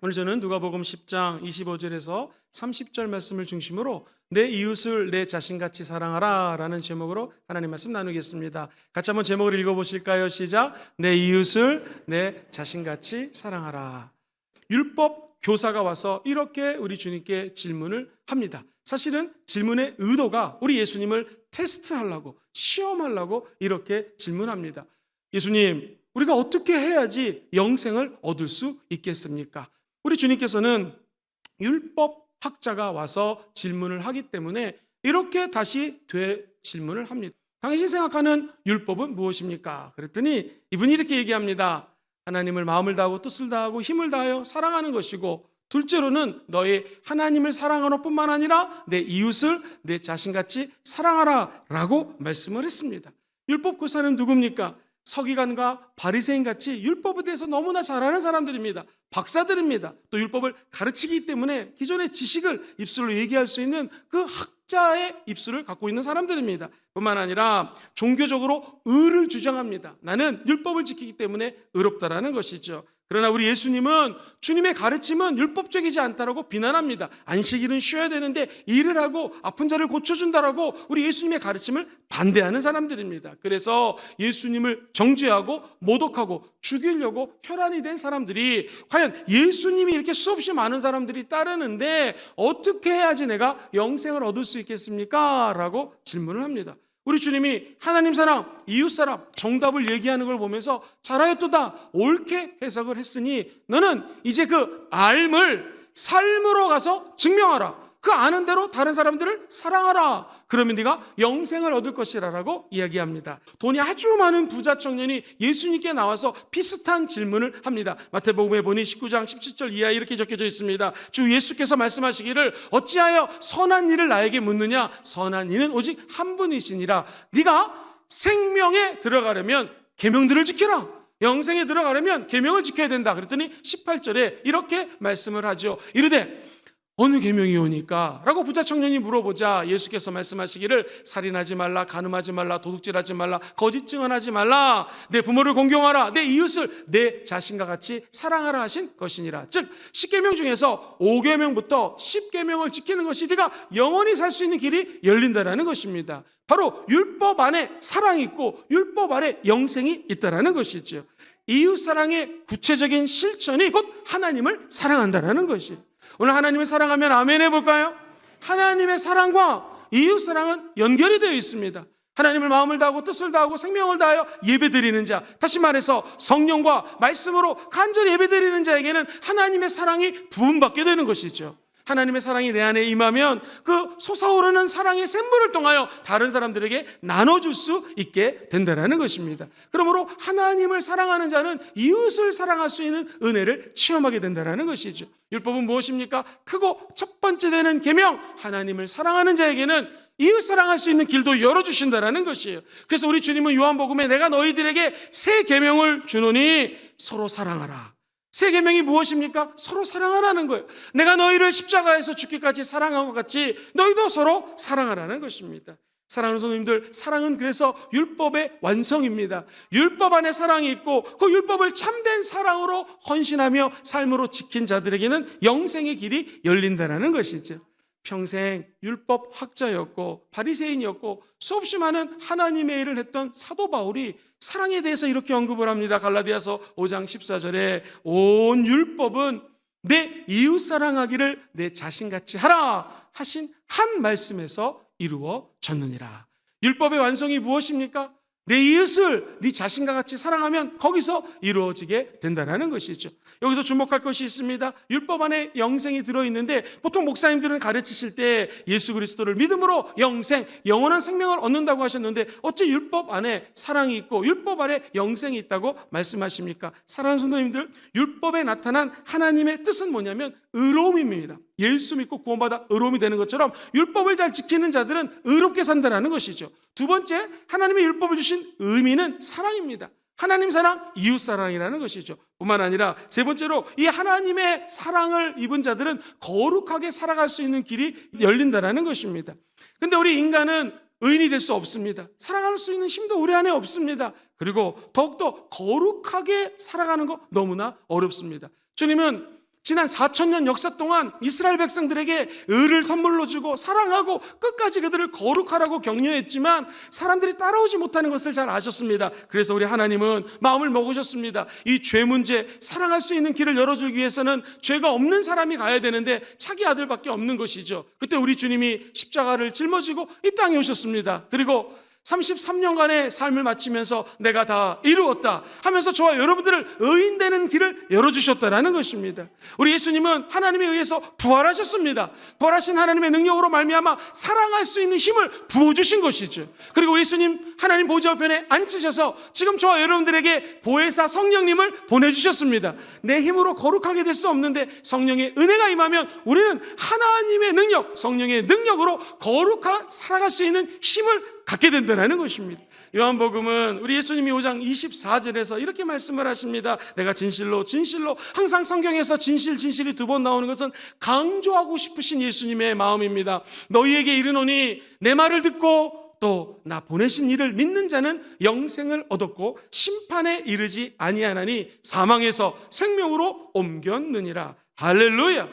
오늘 저는 누가복음 10장 25절에서 30절 말씀을 중심으로 내 이웃을 내 자신같이 사랑하라 라는 제목으로 하나님 말씀 나누겠습니다. 같이 한번 제목을 읽어보실까요? 시작. 내 이웃을 내 자신같이 사랑하라. 율법 교사가 와서 이렇게 우리 주님께 질문을 합니다. 사실은 질문의 의도가 우리 예수님을 테스트하려고, 시험하려고 이렇게 질문합니다. 예수님, 우리가 어떻게 해야지 영생을 얻을 수 있겠습니까? 우리 주님께서는 율법학자가 와서 질문을 하기 때문에 이렇게 다시 되질문을 합니다. 당신이 생각하는 율법은 무엇입니까? 그랬더니 이분이 이렇게 얘기합니다. 하나님을 마음을 다하고 뜻을 다하고 힘을 다하여 사랑하는 것이고, 둘째로는 너의 하나님을 사랑하는 뿐만 아니라 내 이웃을 내 자신같이 사랑하라 라고 말씀을 했습니다. 율법 교사는 누굽니까? 서기관과 바리새인 같이 율법에 대해서 너무나 잘 아는 사람들입니다. 박사들입니다. 또 율법을 가르치기 때문에 기존의 지식을 입술로 얘기할 수 있는 그 학자의 입술을 갖고 있는 사람들입니다. 뿐만 아니라 종교적으로 의를 주장합니다. 나는 율법을 지키기 때문에 의롭다라는 것이죠. 그러나 우리 예수님은 주님의 가르침은 율법적이지 않다라고 비난합니다. 안식일은 쉬어야 되는데 일을 하고 아픈 자를 고쳐준다라고 우리 예수님의 가르침을 반대하는 사람들입니다. 그래서 예수님을 정죄하고 모독하고 죽이려고 혈안이 된 사람들이 과연 예수님이 이렇게 수없이 많은 사람들이 따르는데 어떻게 해야지 내가 영생을 얻을 수 있겠습니까? 라고 질문을 합니다. 우리 주님이 하나님 사랑, 이웃 사랑, 정답을 얘기하는 걸 보면서 잘하였도다, 옳게 해석을 했으니 너는 이제 그 알을 삶으로 가서 증명하라. 그 아는 대로 다른 사람들을 사랑하라. 그러면 네가 영생을 얻을 것이라고 이야기합니다. 돈이 아주 많은 부자 청년이 예수님께 나와서 비슷한 질문을 합니다. 마태복음에 보니 19장 17절 이하에 이렇게 적혀져 있습니다. 주 예수께서 말씀하시기를 어찌하여 선한 일을 나에게 묻느냐? 선한 이는 오직 한 분이시니라. 네가 생명에 들어가려면 계명들을 지키라. 영생에 들어가려면 계명을 지켜야 된다. 그랬더니 18절에 이렇게 말씀을 하죠. 이르되 어느 계명이 오니까? 라고 부자 청년이 물어보자 예수께서 말씀하시기를 살인하지 말라, 간음하지 말라, 도둑질하지 말라, 거짓 증언하지 말라, 내 부모를 공경하라, 내 이웃을 내 자신과 같이 사랑하라 하신 것이니라. 즉 10계명 중에서 5계명부터 10계명을 지키는 것이 네가 영원히 살 수 있는 길이 열린다라는 것입니다. 바로 율법 안에 사랑이 있고 율법 안에 영생이 있다라는 것이죠. 이웃사랑의 구체적인 실천이 곧 하나님을 사랑한다라는 것이에요. 오늘 하나님을 사랑하면 아멘 해볼까요? 하나님의 사랑과 이웃사랑은 연결이 되어 있습니다. 하나님을 마음을 다하고 뜻을 다하고 생명을 다하여 예배드리는 자, 다시 말해서 성령과 말씀으로 간절히 예배드리는 자에게는 하나님의 사랑이 부음받게 되는 것이죠. 하나님의 사랑이 내 안에 임하면 그 솟아오르는 사랑의 샘물을 통하여 다른 사람들에게 나눠줄 수 있게 된다는 것입니다. 그러므로 하나님을 사랑하는 자는 이웃을 사랑할 수 있는 은혜를 체험하게 된다는 것이죠. 율법은 무엇입니까? 크고 첫 번째 되는 계명, 하나님을 사랑하는 자에게는 이웃 사랑할 수 있는 길도 열어주신다는 것이에요. 그래서 우리 주님은 요한복음에 내가 너희들에게 새 계명을 주노니 서로 사랑하라. 새 계명이 무엇입니까? 서로 사랑하라는 거예요. 내가 너희를 십자가에서 죽기까지 사랑한 것 같이 너희도 서로 사랑하라는 것입니다. 사랑하는 성도님들, 사랑은 그래서 율법의 완성입니다. 율법 안에 사랑이 있고 그 율법을 참된 사랑으로 헌신하며 삶으로 지킨 자들에게는 영생의 길이 열린다는 것이죠. 평생 율법 학자였고 바리새인이었고 수없이 많은 하나님의 일을 했던 사도 바울이 사랑에 대해서 이렇게 언급을 합니다. 갈라디아서 5장 14절에 온 율법은 내 이웃 사랑하기를 내 자신같이 하라 하신 한 말씀에서 이루어졌느니라. 율법의 완성이 무엇입니까? 내 이웃을 네 자신과 같이 사랑하면 거기서 이루어지게 된다는 것이죠. 여기서 주목할 것이 있습니다. 율법 안에 영생이 들어있는데 보통 목사님들은 가르치실 때 예수 그리스도를 믿음으로 영생, 영원한 생명을 얻는다고 하셨는데 어째 율법 안에 사랑이 있고 율법 안에 영생이 있다고 말씀하십니까? 사랑하는 성도님들, 율법에 나타난 하나님의 뜻은 뭐냐면 의로움입니다. 예수 믿고 구원받아 의로움이 되는 것처럼 율법을 잘 지키는 자들은 의롭게 산다는 것이죠. 두 번째, 하나님의 율법을 주신 의미는 사랑입니다. 하나님 사랑, 이웃 사랑이라는 것이죠. 뿐만 아니라 세 번째로 이 하나님의 사랑을 입은 자들은 거룩하게 살아갈 수 있는 길이 열린다는 것입니다. 근데 우리 인간은 의인이 될 수 없습니다. 사랑할 수 있는 힘도 우리 안에 없습니다. 그리고 더욱더 거룩하게 살아가는 거 너무나 어렵습니다. 주님은 지난 4,000년 역사 동안 이스라엘 백성들에게 의를 선물로 주고 사랑하고 끝까지 그들을 거룩하라고 격려했지만 사람들이 따라오지 못하는 것을 잘 아셨습니다. 그래서 우리 하나님은 마음을 먹으셨습니다. 이 죄 문제, 사랑할 수 있는 길을 열어주기 위해서는 죄가 없는 사람이 가야 되는데 자기 아들밖에 없는 것이죠. 그때 우리 주님이 십자가를 짊어지고 이 땅에 오셨습니다. 그리고 33년간의 삶을 마치면서 내가 다 이루었다 하면서 저와 여러분들을 의인되는 길을 열어주셨다라는 것입니다. 우리 예수님은 하나님에 의해서 부활하셨습니다. 부활하신 하나님의 능력으로 말미암아 사랑할 수 있는 힘을 부어주신 것이죠. 그리고 예수님 하나님 보좌 우편에 앉으셔서 지금 저와 여러분들에게 보혜사 성령님을 보내주셨습니다. 내 힘으로 거룩하게 될 수 없는데 성령의 은혜가 임하면 우리는 하나님의 능력, 성령의 능력으로 거룩하게 살아갈 수 있는 힘을 갖게 된다는 것입니다. 요한복음은 우리 예수님이 5장 24절에서 이렇게 말씀을 하십니다. 내가 진실로 항상 성경에서 진실이 두 번 나오는 것은 강조하고 싶으신 예수님의 마음입니다. 너희에게 이르노니 내 말을 듣고 또 나 보내신 이를 믿는 자는 영생을 얻었고 심판에 이르지 아니하나니 사망에서 생명으로 옮겼느니라. 할렐루야.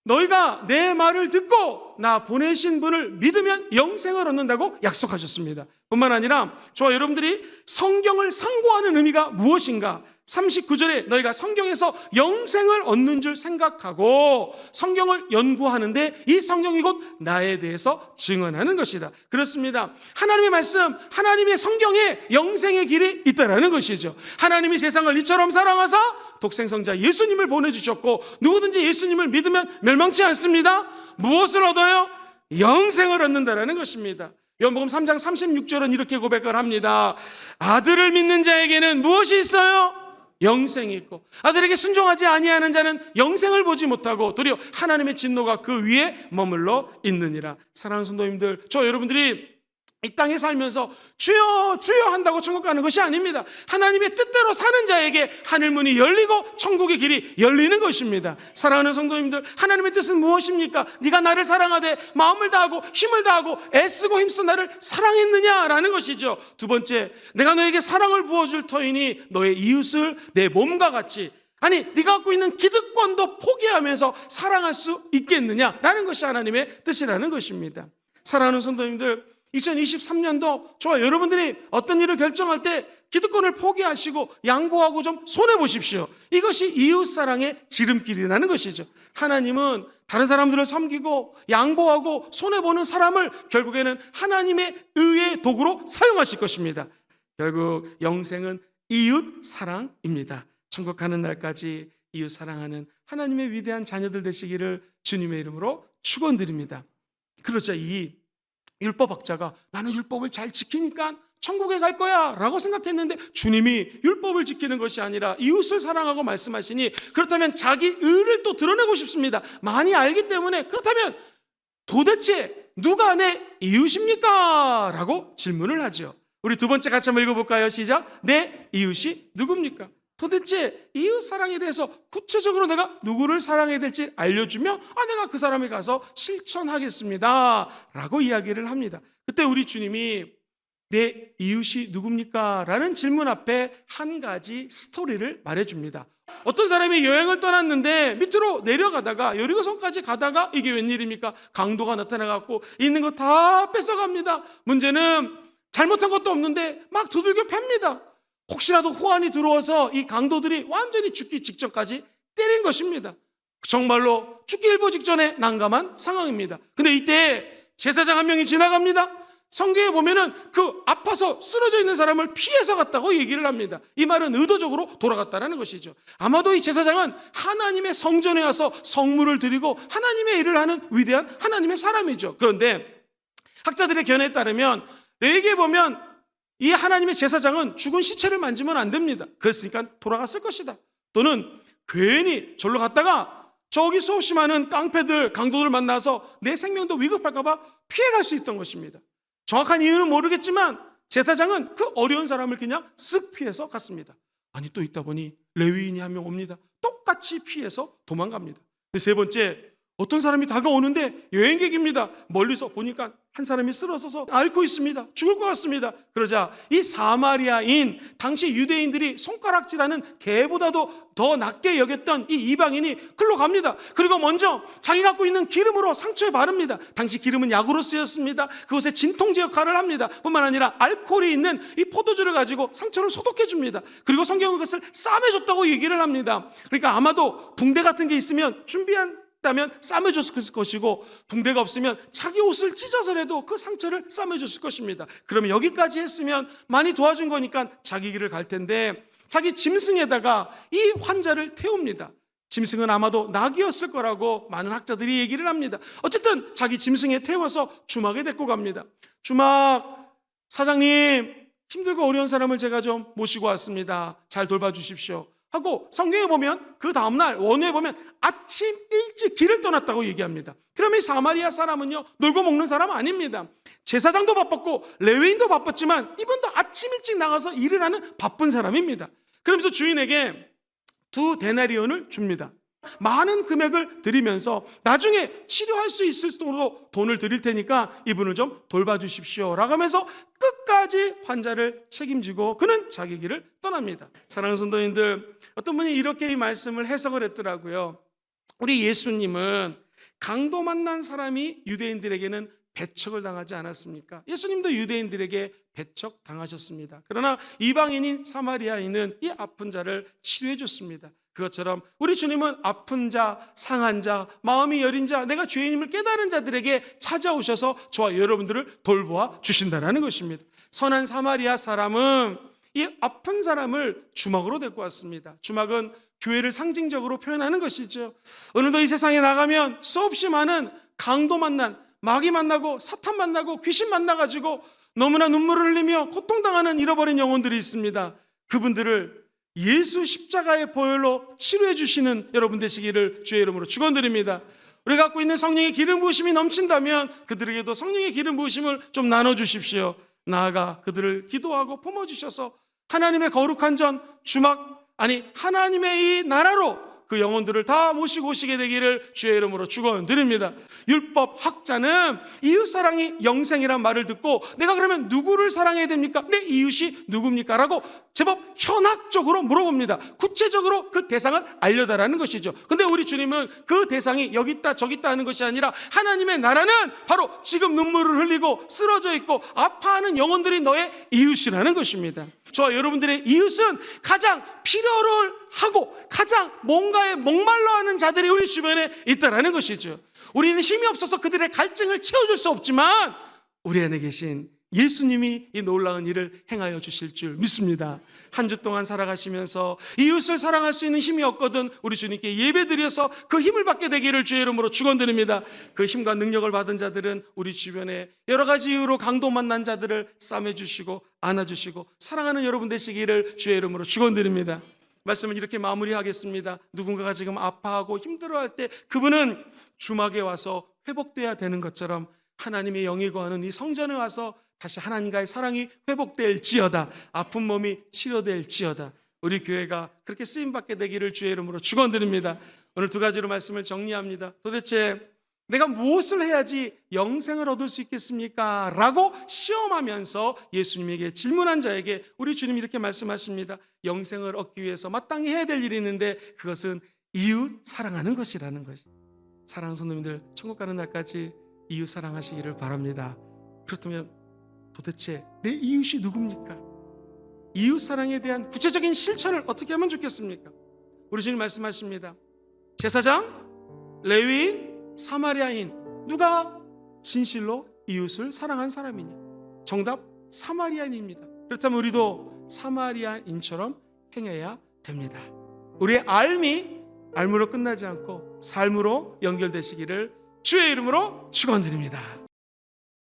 너희가 내 말을 듣고 나 보내신 분을 믿으면 영생을 얻는다고 약속하셨습니다. 뿐만 아니라 저와 여러분들이 성경을 상고하는 의미가 무엇인가? 39절에 너희가 성경에서 영생을 얻는 줄 생각하고 성경을 연구하는데 이 성경이 곧 나에 대해서 증언하는 것이다. 그렇습니다. 하나님의 말씀, 하나님의 성경에 영생의 길이 있다는 것이죠. 하나님이 세상을 이처럼 사랑하사 독생성자 예수님을 보내주셨고 누구든지 예수님을 믿으면 멸망치 않습니다. 무엇을 얻어요? 영생을 얻는다는 것입니다. 요한복음 3장 36절은 이렇게 고백을 합니다. 아들을 믿는 자에게는 무엇이 있어요? 영생이 있고 아들에게 순종하지 아니하는 자는 영생을 보지 못하고 도리어 하나님의 진노가 그 위에 머물러 있느니라. 사랑하는 성도님들, 저 여러분들이 이 땅에 살면서 주여 주여 한다고 천국 가는 것이 아닙니다. 하나님의 뜻대로 사는 자에게 하늘문이 열리고 천국의 길이 열리는 것입니다. 사랑하는 성도님들, 하나님의 뜻은 무엇입니까? 네가 나를 사랑하되 마음을 다하고 힘을 다하고 애쓰고 힘써 나를 사랑했느냐라는 것이죠. 두 번째, 내가 너에게 사랑을 부어줄 터이니 너의 이웃을 내 몸과 같이, 아니 네가 갖고 있는 기득권도 포기하면서 사랑할 수 있겠느냐라는 것이 하나님의 뜻이라는 것입니다. 사랑하는 성도님들, 2023년도 저와 여러분들이 어떤 일을 결정할 때 기득권을 포기하시고 양보하고 좀 손해보십시오. 이것이 이웃사랑의 지름길이라는 것이죠. 하나님은 다른 사람들을 섬기고 양보하고 손해보는 사람을 결국에는 하나님의 의의 도구로 사용하실 것입니다. 결국 영생은 이웃사랑입니다. 천국 가는 날까지 이웃사랑하는 하나님의 위대한 자녀들 되시기를 주님의 이름으로 축원드립니다. 그렇죠. 이 율법학자가 나는 율법을 잘 지키니까 천국에 갈 거야 라고 생각했는데 주님이 율법을 지키는 것이 아니라 이웃을 사랑하고 말씀하시니 그렇다면 자기 의를 또 드러내고 싶습니다. 많이 알기 때문에 그렇다면 도대체 누가 내 이웃입니까? 라고 질문을 하죠. 우리 두 번째 같이 한번 읽어볼까요? 시작. 내 이웃이 누굽니까? 도대체 이웃 사랑에 대해서 구체적으로 내가 누구를 사랑해야 될지 알려주면 내가 그 사람에 가서 실천하겠습니다 라고 이야기를 합니다. 그때 우리 주님이 내 이웃이 누굽니까? 라는 질문 앞에 한 가지 스토리를 말해줍니다. 어떤 사람이 여행을 떠났는데 밑으로 내려가다가 여리고성까지 가다가 이게 웬일입니까? 강도가 나타나갖고 있는 거 다 뺏어갑니다. 문제는 잘못한 것도 없는데 막 두들겨 팹니다. 혹시라도 후환이 들어와서 이 강도들이 완전히 죽기 직전까지 때린 것입니다. 정말로 죽기 일보 직전에 난감한 상황입니다. 근데 이때 제사장 한 명이 지나갑니다. 성경에 보면은 그 아파서 쓰러져 있는 사람을 피해서 갔다고 얘기를 합니다. 이 말은 의도적으로 돌아갔다는 것이죠. 아마도 이 제사장은 하나님의 성전에 와서 성물을 드리고 하나님의 일을 하는 위대한 하나님의 사람이죠. 그런데 학자들의 견해에 따르면 여기에 보면 이 하나님의 제사장은 죽은 시체를 만지면 안 됩니다. 그랬으니까 돌아갔을 것이다. 또는 괜히 절로 갔다가 저기 수없이 많은 깡패들, 강도들 만나서 내 생명도 위급할까 봐 피해갈 수 있던 것입니다. 정확한 이유는 모르겠지만 제사장은 그 어려운 사람을 그냥 쓱 피해서 갔습니다. 아니 또 있다 보니 레위인이 한 명 옵니다. 똑같이 피해서 도망갑니다. 세 번째, 어떤 사람이 다가오는데 여행객입니다. 멀리서 보니까 한 사람이 쓰러져서 앓고 있습니다. 죽을 것 같습니다. 그러자 이 사마리아인, 당시 유대인들이 손가락질하는 개보다도 더 낮게 여겼던 이 이방인이 글로 갑니다. 그리고 먼저 자기 갖고 있는 기름으로 상처에 바릅니다. 당시 기름은 약으로 쓰였습니다. 그것에 진통제 역할을 합니다. 뿐만 아니라 알코올이 있는 이 포도주를 가지고 상처를 소독해 줍니다. 그리고 성경은 그것을 싸매줬다고 얘기를 합니다. 그러니까 아마도 붕대 같은 게 있으면 다면 싸매줬을 것이고, 붕대가 없으면 자기 옷을 찢어서라도 그 상처를 싸매줬을 것입니다. 그러면 여기까지 했으면 많이 도와준 거니까 자기 길을 갈 텐데, 자기 짐승에다가 이 환자를 태웁니다. 짐승은 아마도 낙이었을 거라고 많은 학자들이 얘기를 합니다. 어쨌든 자기 짐승에 태워서 주막에 데리고 갑니다. 주막 사장님, 힘들고 어려운 사람을 제가 좀 모시고 왔습니다. 잘 돌봐주십시오 하고, 성경에 보면 그 다음날 원어에 보면 아침 일찍 길을 떠났다고 얘기합니다. 그러면 이 사마리아 사람은요, 놀고 먹는 사람 아닙니다. 제사장도 바빴고 레위인도 바빴지만 이분도 아침 일찍 나가서 일을 하는 바쁜 사람입니다. 그러면서 주인에게 2데나리온을 줍니다. 많은 금액을 드리면서 나중에 치료할 수 있을 정도로 돈을 드릴 테니까 이분을 좀 돌봐주십시오 라고 하면서 끝까지 환자를 책임지고 그는 자기 길을 떠납니다. 사랑하는 성도님들, 어떤 분이 이렇게 이 말씀을 해석을 했더라고요. 우리 예수님은 강도 만난 사람이 유대인들에게는 배척을 당하지 않았습니까? 예수님도 유대인들에게 배척 당하셨습니다. 그러나 이방인인 사마리아인은 이 아픈 자를 치료해 줬습니다. 그것처럼 우리 주님은 아픈 자, 상한 자, 마음이 여린 자, 내가 죄인임을 깨달은 자들에게 찾아오셔서 저와 여러분들을 돌보아 주신다는 것입니다. 선한 사마리아 사람은 이 아픈 사람을 주막으로 데리고 왔습니다. 주막은 교회를 상징적으로 표현하는 것이죠. 오늘도 이 세상에 나가면 수없이 많은 강도 만난, 마귀 만나고 사탄 만나고 귀신 만나가지고 너무나 눈물을 흘리며 고통당하는 잃어버린 영혼들이 있습니다. 그분들을 예수 십자가의 보혈로 치료해 주시는 여러분 되시기를 주의 이름으로 축원드립니다. 우리가 갖고 있는 성령의 기름 부으심이 넘친다면 그들에게도 성령의 기름 부으심을 좀 나눠주십시오. 나아가 그들을 기도하고 품어주셔서 하나님의 거룩한 전 주막, 하나님의 이 나라로 그 영혼들을 다 모시고 오시게 되기를 주의 이름으로 축원드립니다. 율법 학자는 이웃사랑이 영생이란 말을 듣고 내가 그러면 누구를 사랑해야 됩니까? 내 이웃이 누굽니까? 라고 제법 현학적으로 물어봅니다. 구체적으로 그 대상을 알려달라는 것이죠. 근데 우리 주님은 그 대상이 여기 있다 저기 있다 하는 것이 아니라 하나님의 나라는 바로 지금 눈물을 흘리고 쓰러져 있고 아파하는 영혼들이 너의 이웃이라는 것입니다. 저와 여러분들의 이웃은 가장 필요를 하고 가장 뭔가에 목말라하는 자들이 우리 주변에 있다라는 것이죠. 우리는 힘이 없어서 그들의 갈증을 채워줄 수 없지만 우리 안에 계신 예수님이 이 놀라운 일을 행하여 주실 줄 믿습니다. 한 주 동안 살아가시면서 이웃을 사랑할 수 있는 힘이 없거든 우리 주님께 예배드려서 그 힘을 받게 되기를 주의 이름으로 축원드립니다. 그 힘과 능력을 받은 자들은 우리 주변에 여러 가지 이유로 강도 만난 자들을 싸매주시고 안아주시고 사랑하는 여러분 되시기를 주의 이름으로 축원드립니다. 말씀을 이렇게 마무리하겠습니다. 누군가가 지금 아파하고 힘들어할 때 그분은 주막에 와서 회복돼야 되는 것처럼 하나님의 영이 거하는 이 성전에 와서 다시 하나님과의 사랑이 회복될지어다, 아픈 몸이 치료될지어다, 우리 교회가 그렇게 쓰임받게 되기를 주의 이름으로 축원드립니다. 오늘 2가지로 말씀을 정리합니다. 도대체 내가 무엇을 해야지 영생을 얻을 수 있겠습니까? 라고 시험하면서 예수님에게 질문한 자에게 우리 주님이 이렇게 말씀하십니다. 영생을 얻기 위해서 마땅히 해야 될 일이 있는데 그것은 이웃 사랑하는 것이라는 것이. 사랑하는 성도님들, 천국 가는 날까지 이웃 사랑하시기를 바랍니다. 그렇다면 도대체 내 이웃이 누굽니까? 이웃 사랑에 대한 구체적인 실천을 어떻게 하면 좋겠습니까? 우리 주님 말씀하십니다. 제사장, 레위인, 사마리아인, 누가 진실로 이웃을 사랑한 사람이냐? 정답, 사마리아인입니다. 그렇다면 우리도 사마리아인처럼 행해야 됩니다. 우리의 알무로 끝나지 않고 삶으로 연결되시기를 주의 이름으로 축원드립니다.